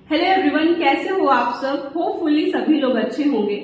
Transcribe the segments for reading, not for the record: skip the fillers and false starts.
Hello everyone, कैसे हो आप सब। होपफुली सभी लोग अच्छे होंगे।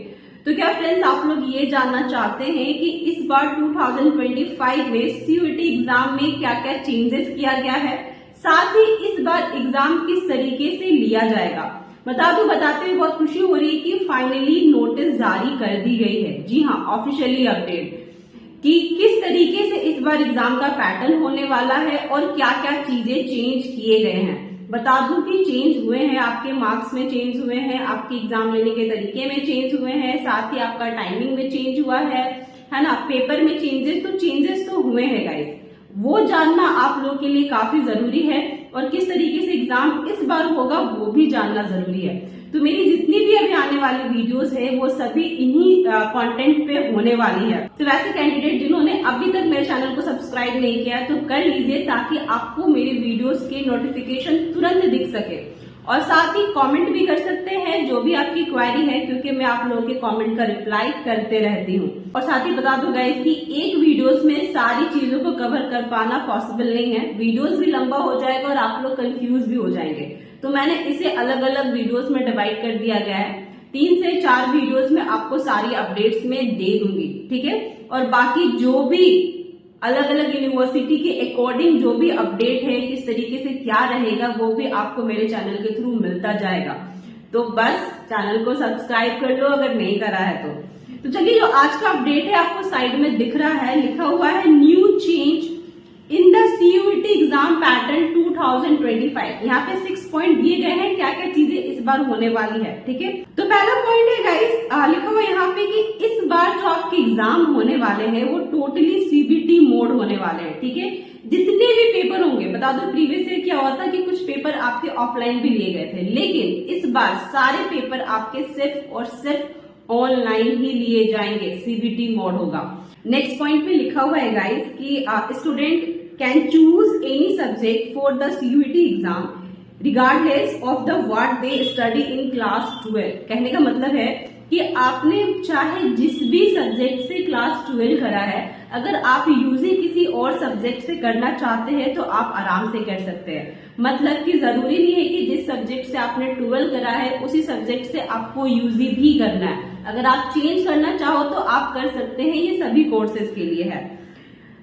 तो क्या फ्रेंड्स, आप लोग ये जानना चाहते हैं कि इस बार 2025 में सीयूईटी एग्जाम में क्या क्या चेंजेस किया गया है, साथ ही इस बार एग्जाम किस तरीके से लिया जाएगा। बताते हुए बहुत खुशी हो रही है कि फाइनली नोटिस जारी कर दी गई है। जी हाँ, ऑफिशियली अपडेट कि किस तरीके से इस बार एग्जाम का पैटर्न होने वाला है और क्या क्या चीजें चेंज किए गए हैं। बता दूं कि चेंज हुए हैं, आपके मार्क्स में चेंज हुए हैं, आपके एग्जाम लेने के तरीके में चेंज हुए हैं, साथ ही आपका टाइमिंग में चेंज हुआ है ना, पेपर में चेंजेस तो हुए हैं गाइस। वो जानना आप लोगों के लिए काफी जरूरी है और किस तरीके से एग्जाम इस बार होगा वो भी जानना जरूरी है। तो मेरी जितनी भी अभी आने वाली वीडियोस है वो सभी इन्हीं कंटेंट पे होने वाली है। तो वैसे कैंडिडेट जिन्होंने अभी तक मेरे चैनल को सब्सक्राइब नहीं किया है तो कर लीजिए, ताकि आपको मेरे वीडियोस के नोटिफिकेशन तुरंत दिख सके। और साथ ही कमेंट भी कर सकते हैं जो भी आपकी क्वेरी है, क्योंकि मैं आप लोगों के कमेंट का रिप्लाई करते रहती हूँ। और साथ ही बता दूं गाइस कि एक वीडियोस में सारी चीजों को कवर कर पाना पॉसिबल नहीं है। वीडियोस भी लंबा हो जाएगा और आप लोग कंफ्यूज भी हो जाएंगे। तो मैंने इसे अलग अलग वीडियोस में डिवाइड कर दिया गया है। 3 से 4 वीडियोस में आपको सारी अपडेट्स में दे दूंगी, ठीक है। और बाकी जो भी अलग अलग यूनिवर्सिटी के अकॉर्डिंग जो भी अपडेट है, किस तरीके से क्या रहेगा, वो भी आपको मेरे चैनल के थ्रू मिलता जाएगा। तो बस चैनल को सब्सक्राइब कर लो अगर नहीं करा है तो चलिए, जो आज का अपडेट है आपको साइड में दिख रहा है, लिखा हुआ है new change in the CUET exam pattern 2025। यहाँ पे 6 पॉइंट दिए गए हैं, क्या क्या चीजें इस बार होने वाली है, ठीक है। तो पहला पॉइंट है गाइस, लिखा हुआ यहाँ पे कि इस बार जो आपके एग्जाम होने वाले हैं वो टोटली सीबीटी मोड होने वाले हैं, ठीक है। जितने भी पेपर होंगे, बता दो प्रीवियस ईयर क्या हुआ था कि कुछ पेपर आपके ऑफलाइन भी लिए गए थे, लेकिन इस बार सारे पेपर आपके सिर्फ और सिर्फ ऑनलाइन ही लिए जाएंगे, सीबीटी मोड होगा। नेक्स्ट पॉइंट पे लिखा हुआ है गाइस कि student can choose any subject for the CUET exam regardless of the what they study in class 12। कहने का मतलब है कि आपने चाहे जिस भी सब्जेक्ट से क्लास 12 करा है, अगर आप यूजी किसी और सब्जेक्ट से करना चाहते हैं तो आप आराम से कर सकते हैं। मतलब कि जरूरी नहीं है कि जिस सब्जेक्ट से आपने 12 करा है उसी सब्जेक्ट से आपको यूजी भी करना है। अगर आप चेंज करना चाहो तो आप कर सकते हैं, ये सभी कोर्सेज के लिए है।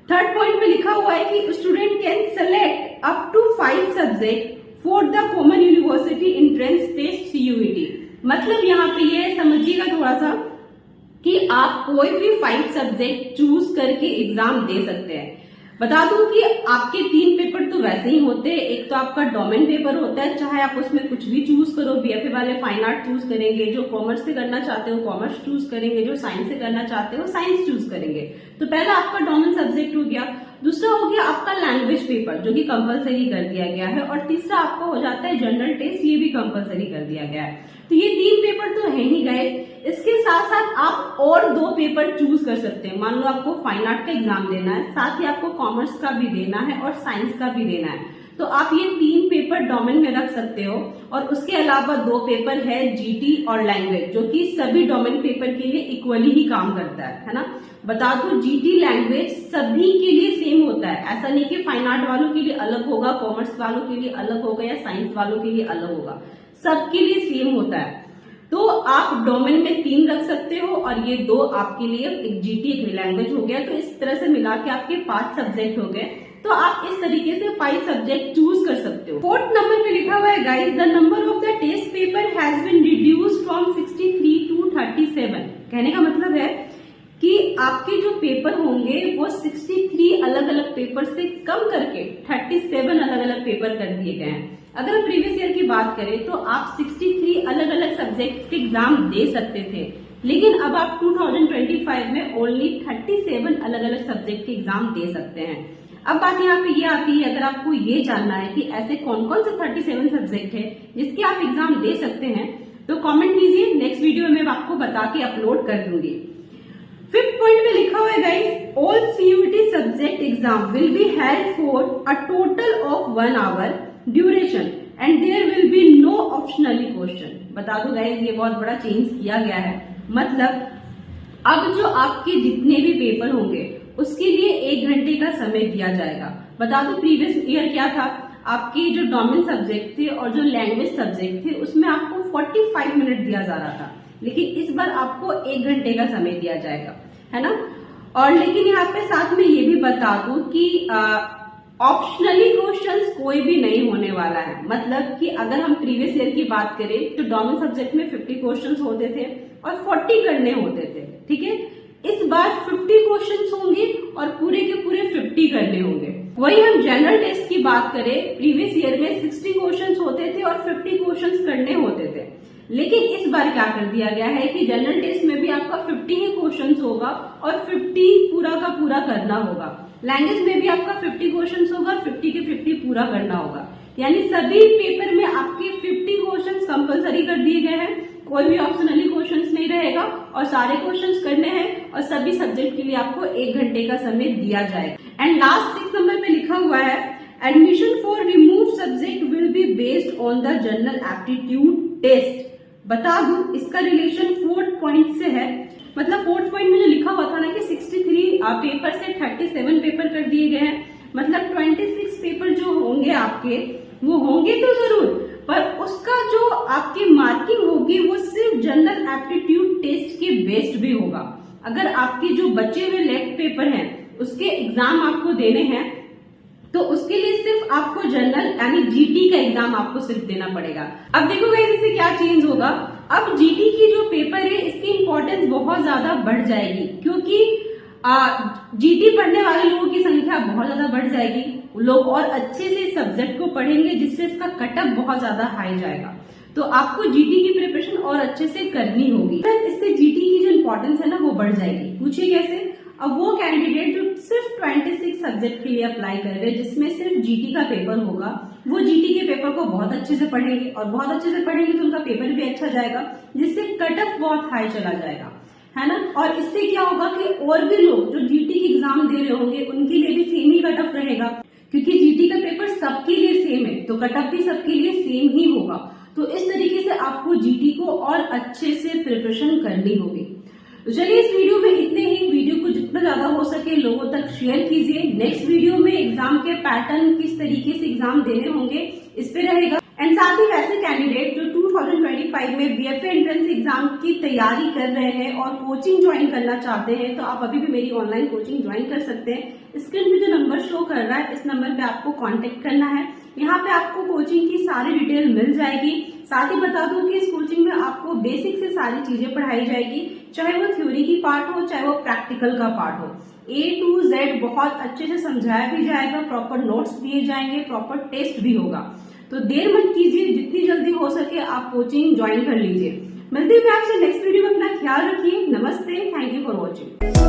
थर्ड पॉइंट में लिखा हुआ है कि student can select up to 5 subject for the common university entrance test CUET. मतलब यहाँ पे ये समझिएगा थोड़ा सा कि आप कोई भी 5 सब्जेक्ट चूज करके एग्जाम दे सकते हैं। बता दूं कि आपके 3 पेपर तो वैसे ही होते हैं। एक तो आपका डोमेन पेपर होता है, चाहे आप उसमें कुछ भी चूज करो, बीएफए वाले फाइन आर्ट चूज करेंगे, जो कॉमर्स से करना चाहते हो कॉमर्स चूज करेंगे, जो साइंस से करना चाहते हो साइंस चूज करेंगे। तो पहला आपका डोमेन सब्जेक्ट हो गया, दूसरा हो गया आपका लैंग्वेज पेपर जो कि कंपलसरी कर दिया गया है, और तीसरा आपका हो जाता है जनरल टेस्ट, ये भी कंपलसरी कर दिया गया है। तो ये 3 पेपर तो है ही गए। इसके साथ साथ आप और 2 पेपर चूज कर सकते हैं। मान लो आपको फाइन आर्ट का एग्जाम देना है, साथ ही आपको कॉमर्स का भी देना है और साइंस का भी देना है, तो आप ये 3 पेपर डोमेन में रख सकते हो। और उसके अलावा 2 पेपर है जीटी और लैंग्वेज, जो कि सभी डोमेन पेपर के लिए इक्वली ही काम करता है ना। बता दो जीटी लैंग्वेज सभी के लिए सेम होता है, ऐसा नहीं कि फाइन आर्ट वालों के लिए अलग होगा, कॉमर्स वालों के लिए अलग होगा या साइंस वालों के लिए अलग होगा, सबके लिए सेम होता है। तो आप डोमेन में 3 रख सकते हो और ये 2 आपके लिए, एक जीटी एक लैंग्वेज हो गया। तो इस तरह से मिला के आपके 5 सब्जेक्ट हो गए। तो आप इस तरीके से 5 सब्जेक्ट चूज कर सकते हो। 4th नंबर पे लिखा हुआ है guys, the number of the test paper has been reduced from 63 to 37। कहने का मतलब है कि आपके जो पेपर होंगे वो 63 अलग अलग पेपर से कम करके 37 अलग अलग पेपर कर दिए गए हैं। अगर प्रीवियस ईयर की बात करें तो आप 63 अलग अलग सब्जेक्ट्स के एग्जाम दे सकते थे, लेकिन अब आप 2025 में ओनली 37 अलग अलग सब्जेक्ट के एग्जाम दे सकते हैं। अब बात यहाँ पे ये आती है, अगर आपको ये जानना है कि ऐसे कौन कौन से 37 सब्जेक्ट है जिसके आप एग्जाम दे सकते हैं, तो कमेंट कीजिए, नेक्स्ट वीडियो में मैं आपको बता के अपलोड कर दूंगी। 5th पॉइंट में लिखा हुआ है guys, all CUET subject exam will be held for a total of 1 hour duration and there will be no optionally question. बता दो गाइस, ये बहुत बड़ा चेंज किया गया है। मतलब अब जो आपके जितने भी पेपर होंगे उसके लिए 1 घंटे का समय दिया जाएगा। बता दो प्रीवियस ईयर क्या था, आपकी जो डोमेन सब्जेक्ट थे और जो लैंग्वेज सब्जेक्ट थे उसमें आपको 45 मिनट दिया जा रहा था, लेकिन इस बार आपको 1 घंटे का समय दिया जाएगा, है ना। और लेकिन यहाँ पे साथ में ये भी बता दूं कि ऑप्शनली क्वेश्चंस कोई भी नहीं होने वाला है। मतलब कि अगर हम प्रीवियस ईयर की बात करें तो डोमेन सब्जेक्ट में 50 क्वेश्चंस होते थे और 40 करने होते थे, ठीक है। इस बार 50 क्वेश्चंस होंगे और पूरे के पूरे 50 करने होंगे। वही हम जनरल टेस्ट की बात करें, प्रीवियस ईयर में 60 क्वेश्चंस होते थे और 50 क्वेश्चंस करने होते थे, लेकिन इस बार क्या कर दिया गया है कि जनरल टेस्ट में भी आपका 50 ही क्वेश्चंस होगा और 50 पूरा का पूरा करना होगा। लैंग्वेज में भी आपका 50 क्वेश्चंस होगा और 50 के 50 पूरा करना होगा। यानी सभी पेपर में आपके 50 क्वेश्चंस कंपलसरी कर दिए गए हैं, कोई भी ऑप्शनली क्वेश्चंस नहीं रहेगा और सारे क्वेश्चंस करने हैं और सभी सब्जेक्ट के लिए आपको 1 घंटे का समय दिया जाएगा। एंड लास्ट 6 नंबर पे लिखा हुआ है admission for remove subject will be based on the general aptitude test. बता दूं इसका रिलेशन 4th पॉइंट से है। मतलब 4th पॉइंट में जो लिखा हुआ था ना कि 63 पेपर से 37 पेपर कर दिए गए हैं, मतलब 26 पेपर जो होंगे आपके, वो होंगे तो जरूर, पर उसका जो आपकी मार्किंग होगी वो सिर्फ जनरल एप्टीट्यूड टेस्ट के बेस्ड भी होगा। अगर आपके जो बचे हुए लेफ्ट पेपर हैं उसके एग्जाम आपको देने हैं तो उसके लिए सिर्फ आपको जनरल यानी जीटी का एग्जाम आपको सिर्फ देना पड़ेगा। अब देखो गाइस इससे क्या चेंज होगा। अब जीटी की जो पेपर है इसकी इंपॉर्टेंस बहुत ज्यादा बढ़ जाएगी, क्योंकि जीटी पढ़ने वाले लोगों की संख्या बहुत ज्यादा बढ़ जाएगी। लोग और अच्छे से सब्जेक्ट को पढ़ेंगे जिससे इसका कटअप बहुत ज्यादा हाई जाएगा। तो आपको जीटी की प्रिपरेशन और अच्छे से करनी होगी। इससे जीटी की जो इंपॉर्टेंस है ना वो बढ़ जाएगी। पूछिए कैसे? अब वो कैंडिडेट जो सिर्फ 26 सब्जेक्ट के लिए अप्लाई कर रहे हैं जिसमें सिर्फ जीटी का पेपर होगा, वो जीटी के पेपर को बहुत अच्छे से पढ़ेंगे और बहुत अच्छे से पढ़ेंगे तो उनका पेपर भी अच्छा जाएगा, जिससे कटअप बहुत हाई चला जाएगा, है ना। और इससे क्या होगा कि और भी लोग जो जीटी की एग्जाम दे रहे होंगे उनके लिए भी सेम ही कटअप रहेगा, क्योंकि जीटी का पेपर सबके लिए सेम है तो कटअप भी सबके लिए सेम ही होगा। तो इस तरीके से आपको जीटी को और अच्छे से प्रिपरेशन करनी होगी। तो चलिए इस वीडियो में इतने ही। वीडियो को जितना ज्यादा हो सके लोगों तक शेयर कीजिए। नेक्स्ट वीडियो में एग्जाम के पैटर्न, किस तरीके से एग्जाम देने होंगे, इस पे रहेगा। एंड साथ ही वैसे कैंडिडेट जो 2025 में बीएफए एंट्रेंस एग्जाम की तैयारी कर रहे हैं और कोचिंग ज्वाइन करना चाहते हैं तो आप अभी भी मेरी ऑनलाइन कोचिंग ज्वाइन कर सकते हैं। स्क्रीन पे जो नंबर शो कर रहा है इस नंबर पे आपको कांटेक्ट करना है। यहाँ पे आपको कोचिंग की सारी डिटेल मिल जाएगी। साथ ही बता दूं कि इस कोचिंग में आपको बेसिक से सारी चीजें पढ़ाई जाएगी, चाहे वो थ्योरी की पार्ट हो चाहे वो प्रैक्टिकल का पार्ट हो। A to Z बहुत अच्छे से समझाया भी जाएगा, प्रॉपर नोट्स दिए जाएंगे, प्रॉपर टेस्ट भी होगा। तो देर मत कीजिए, जितनी जल्दी हो सके आप कोचिंग ज्वाइन कर लीजिए। मिलती हूँ आपसे नेक्स्ट वीडियो में। अपना ख्याल रखिए। नमस्ते, थैंक यू फॉर वॉचिंग।